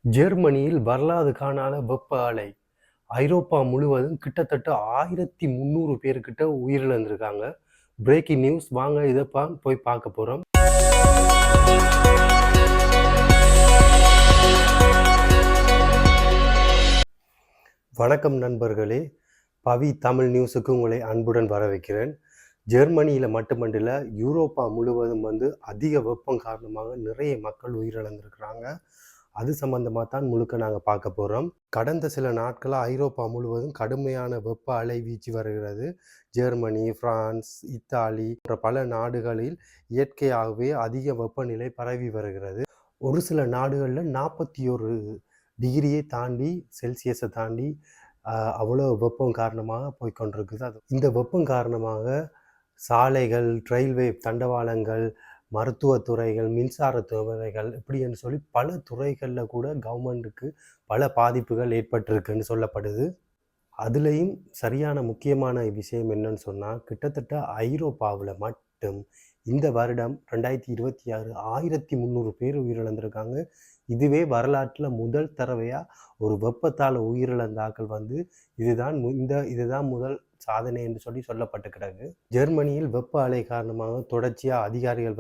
ஜெர்மனியில் வரலாறு காணாத வெப்ப அலை. ஐரோப்பா முழுவதும் கிட்டத்தட்ட 1300 பேர்கிட்ட உயிரிழந்திருக்காங்க. Breaking news. வாங்க இதை போய் பார்க்க போறோம். வணக்கம் நண்பர்களே, பவி தமிழ் நியூஸுக்கு உங்களை அன்புடன் வரவேற்கிறேன். ஜெர்மனியில் மட்டுமன்றல, யூரோப்பா முழுவதும் அதிக வெப்பம் காரணமாக நிறைய மக்கள் உயிரிழந்திருக்கிறாங்க. அது சம்பந்தமாக தான் முழுக்க நாங்கள் பார்க்க போகிறோம். கடந்த சில நாட்களாக ஐரோப்பா முழுவதும் கடுமையான வெப்ப அலை வீச்சு வருகிறது. ஜெர்மனி, பிரான்ஸ், இத்தாலி போன்ற பல நாடுகளில் இயற்கையாகவே அதிக வெப்பநிலை பரவி வருகிறது. ஒரு சில நாடுகளில் 41 டிகிரியை தாண்டி, செல்சியஸை தாண்டி அவ்வளோ வெப்பம் காரணமாக போய்கொண்டிருக்குது. இந்த வெப்பம் காரணமாக சாலைகள், ரயில்வே தண்டவாளங்கள், மருத்துவத்துறைகள், மின்சார துறைகள் இப்படின்னு சொல்லி பல துறைகளில் கூட கவர்மெண்ட்டுக்கு பல பாதிப்புகள் ஏற்பட்டிருக்குன்னு சொல்லப்படுது. அதுலேயும் சரியான முக்கியமான விஷயம் என்னன்னு சொன்னால், கிட்டத்தட்ட ஐரோப்பாவில் மட்டும் இந்த வருடம் 2026 1300 பேர் உயிரிழந்திருக்காங்க. இதுவே வரலாற்றில் முதல் தடவையாக ஒரு வெப்பத்தால் உயிரிழந்தாக்கள் இதுதான் முதல் சாதனை என்று சொல்லப்பட்டு கிடக்கு. ஜெர்மனியில் வெப்ப அலை காரணமாக தொடர்ச்சியாக அதிகாரிகள்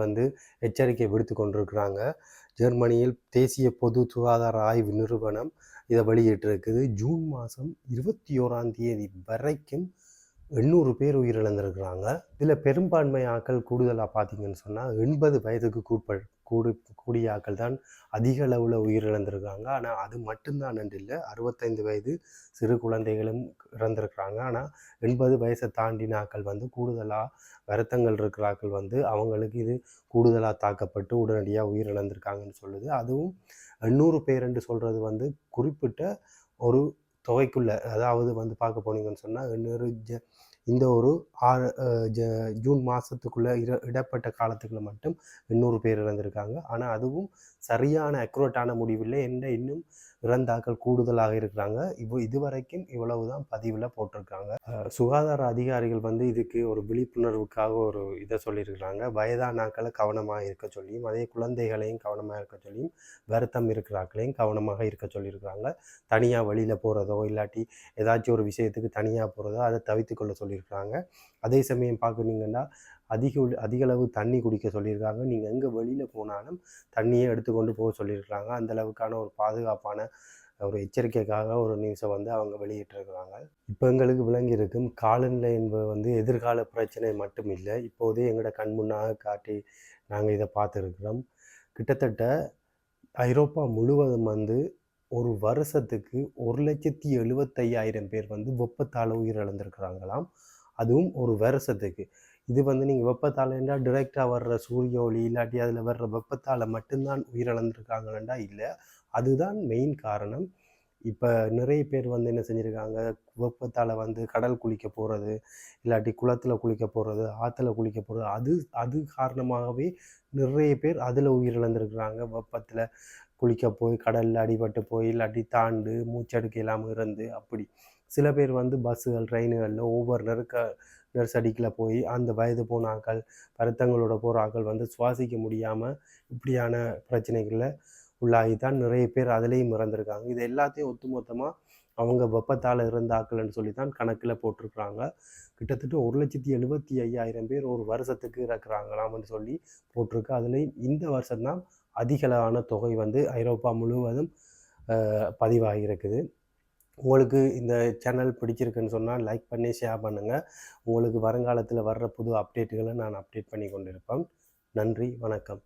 எச்சரிக்கை விடுத்து கொண்டிருக்கிறாங்க. ஜெர்மனியில் தேசிய பொது சுகாதார ஆய்வு நிறுவனம் இதை வெளியிட்டிருக்குது. ஜூன் மாதம் 21ஆம் தேதி வரைக்கும் 800 பேர் உயிரிழந்திருக்கிறாங்க. இதில் பெரும்பான்மை ஆக்கள் கூடுதலாக பார்த்தீங்கன்னு சொன்னால் 80 வயதுக்கு கூடிய ஆக்கள் தான் அதிக அளவில் உயிரிழந்திருக்காங்க. ஆனால் அது மட்டும்தான் இல்லை, 65 வயது சிறு குழந்தைகளும் இறந்திருக்கிறாங்க. ஆனால் 80 வயசை தாண்டின ஆக்கள் கூடுதலாக வருத்தங்கள் இருக்கிற ஆக்கள் அவங்களுக்கு இது கூடுதலாக தாக்கப்பட்டு உடனடியாக உயிரிழந்திருக்காங்கன்னு சொல்லுது. அதுவும் 800 பேர் என்று சொல்கிறது குறிப்பிட்ட ஒரு தொகைக்குள்ளே, அதாவது பார்க்க போனீங்கன்னு சொன்னால் இந்த ஒரு ஜூன் மாதத்துக்குள்ளே இடப்பட்ட காலத்துக்குள்ள மட்டும் 800 பேர் இறந்திருக்காங்க. ஆனால் அதுவும் சரியான அக்யூரேட்டான முடிவில்லை. இன்னும் இறந்தாக்கள் கூடுதலாக இருக்கிறாங்க. இதுவரைக்கும் இவ்வளவுதான் பதிவில் போட்டிருக்காங்க. சுகாதார அதிகாரிகள் இதுக்கு ஒரு விழிப்புணர்வுக்காக ஒரு இதை சொல்லியிருக்கிறாங்க. வயதானாக்களை கவனமாக இருக்க சொல்லியும், அதே குழந்தைகளையும் கவனமாக இருக்க சொல்லியும், வருத்தம் இருக்கிறாக்களையும் கவனமாக இருக்க சொல்லியிருக்கிறாங்க. தனியாக வெளியில் போகிறதோ இல்லாட்டி ஏதாச்சும் ஒரு விஷயத்துக்கு தனியாக போகிறதோ அதை தவிர்த்து கொள்ள சொல்லியிருக்கிறாங்க. அதே சமயம் பார்க்குறீங்கன்னா அதிக அளவு தண்ணி குடிக்க சொல்லியிருக்காங்க. நீங்கள் எங்கே வெளியில் போனாலும் தண்ணியை எடுத்துக்கொண்டு போக சொல்லியிருக்கிறாங்க. அந்த அளவுக்கான ஒரு பாதுகாப்பான ஒரு எச்சரிக்கைக்காக ஒரு நியூஸை அவங்க வெளியிட்டிருக்கிறாங்க. இப்போ எங்களுக்கு விளங்கி இருக்கும் காலநிலை என்பது எதிர்கால பிரச்சனை மட்டும் இல்லை, இப்போதே எங்களோட கண் முன்னாக காட்டி நாங்கள் இதை பார்த்துருக்கிறோம். கிட்டத்தட்ட ஐரோப்பா முழுவதும் ஒரு வருஷத்துக்கு 1,75,000 பேர் வெப்பத்தால் உயிரிழந்திருக்கிறாங்களாம். அதுவும் ஒரு வருஷத்துக்கு. இது நீங்கள் வெப்பத்தால் என்றால் டிரெக்டாக வர்ற சூரிய ஒளி இல்லாட்டி அதில் வர்ற வெப்பத்தால் மட்டும்தான் உயிரிழந்திருக்காங்களா? இல்லை, அதுதான் மெயின் காரணம். இப்போ நிறைய பேர் என்ன செஞ்சுருக்காங்க, வெப்பத்தால் கடல் குளிக்க போகிறது, இல்லாட்டி குளத்தில் குளிக்க போகிறது, ஆற்றுல குளிக்க போகிறது, அது காரணமாகவே நிறைய பேர் அதில் உயிரிழந்திருக்கிறாங்க. வெப்பத்தில் குளிக்க போய் கடலில் அடிபட்டு போய் இல்லாட்டி தாண்டு மூச்செடுக்க இல்லாமல் இருந்து அப்படி. சில பேர் பஸ்ஸுகள், ட்ரெயினுகளில் ஒவ்வொரு நெரிசடிக்கில் போய் அந்த வயது போன ஆக்கள், வருத்தங்களோட போகிற ஆக்கள் சுவாசிக்க முடியாமல் இப்படியான பிரச்சனைகளில் உள்ளாகித்தான் நிறைய பேர் அதிலையும் இறந்திருக்காங்க. இது எல்லாத்தையும் ஒட்டுமொத்தமாக அவங்க வெப்பத்தால் இறந்த ஆக்கள்னு சொல்லித்தான் கணக்கில் போட்டிருக்கிறாங்க. கிட்டத்தட்ட 1,75,000 பேர் ஒரு வருஷத்துக்கு இறக்குறாங்களாம்னு சொல்லி போட்டிருக்கு. அதுலேயும் இந்த வருஷம்தான் அதிகளவான தொகை ஐரோப்பா முழுவதும் பதிவாகி இருக்குது. உங்களுக்கு இந்த சேனல் பிடிச்சிருக்குன்னு சொன்னால் லைக் பண்ணி ஷேர் பண்ணுங்கள். உங்களுக்கு வருங்காலத்தில் வர்ற புது அப்டேட்டுகளை நான் அப்டேட் பண்ணி கொண்டிருப்பேன். நன்றி, வணக்கம்.